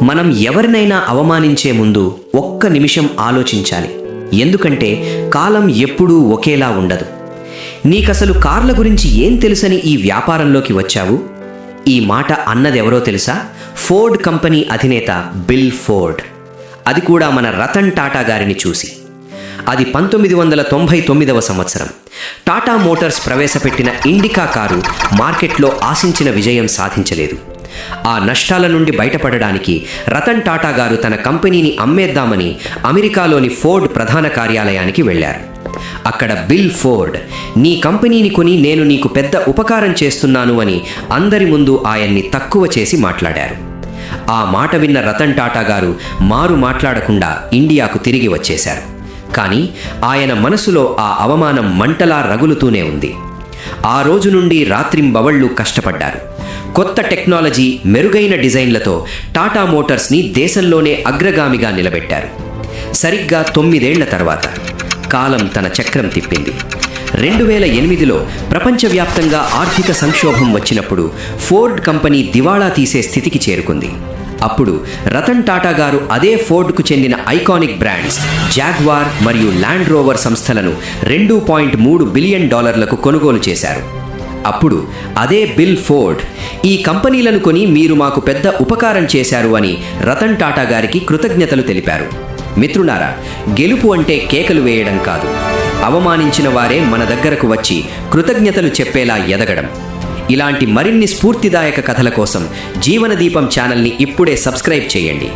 మనం ఎవరినైనా అవమానించే ముందు ఒక్క నిమిషం ఆలోచించాలి. ఎందుకంటే కాలం ఎప్పుడూ ఒకేలా ఉండదు. నీకసలు కార్ల గురించి ఏం తెలుసని ఈ వ్యాపారంలోకి వచ్చావు? ఈ మాట అన్నదెవరో తెలుసా? ఫోర్డ్ కంపెనీ అధినేత బిల్ ఫోర్డ్. అది కూడా మన రతన్ టాటా గారిని చూసి. అది 1999వ సంవత్సరం. టాటా మోటార్స్ ప్రవేశపెట్టిన ఇండికా కారు మార్కెట్లో ఆశించిన విజయం సాధించలేదు. ఆ నష్టాల నుండి బయటపడడానికి రతన్ టాటా గారు తన కంపెనీని అమ్మేద్దామని అమెరికాలోని ఫోర్డ్ ప్రధాన కార్యాలయానికి వెళ్లారు. అక్కడ బిల్ ఫోర్డ్, నీ కంపెనీని కొని నేను నీకు పెద్ద ఉపకారం చేస్తున్నాను అని అందరి ముందు ఆయన్ని తక్కువ చేసి మాట్లాడారు. ఆ మాట విన్న రతన్ టాటా గారు మారు మాట్లాడకుండా ఇండియాకు తిరిగి వచ్చేశారు. కానీ ఆయన మనసులో ఆ అవమానం మంటలా రగులుతూనే ఉంది. ఆ రోజు నుండి రాత్రింబవళ్లు కష్టపడ్డారు. కొత్త టెక్నాలజీ, మెరుగైన డిజైన్లతో టాటా మోటార్స్ని దేశంలోనే అగ్రగామిగా నిలబెట్టారు. సరిగ్గా 9 ఏళ్ల తర్వాత కాలం తన చక్రం తిప్పింది. 2008లో ప్రపంచవ్యాప్తంగా ఆర్థిక సంక్షోభం వచ్చినప్పుడు ఫోర్డ్ కంపెనీ దివాళా తీసే స్థితికి చేరుకుంది. అప్పుడు రతన్ టాటా గారు అదే ఫోర్డ్కు చెందిన ఐకానిక్ బ్రాండ్స్ జాగ్వార్ మరియు ల్యాండ్ రోవర్ సంస్థలను $2.3 బిలియన్ కొనుగోలు చేశారు. అప్పుడు అదే బిల్ ఫోర్డ్, ఈ కంపెనీలను కొని మీరు మాకు పెద్ద ఉపకారం చేశారు అని రతన్ టాటా గారికి కృతజ్ఞతలు తెలిపారు. మిత్రులారా, గెలుపు అంటే కేకలు వేయడం కాదు, అవమానించిన వారే మన దగ్గరకు వచ్చి కృతజ్ఞతలు చెప్పేలా ఎదగడం. ఇలాంటి మరిన్ని స్ఫూర్తిదాయక కథల కోసం జీవనదీపం ఛానల్ని ఇప్పుడే సబ్స్క్రైబ్ చేయండి.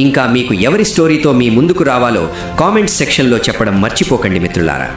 ఇంకా మీకు ఎవరి స్టోరీతో మీ ముందుకు రావాలో కామెంట్స్ సెక్షన్లో చెప్పడం మర్చిపోకండి మిత్రులారా.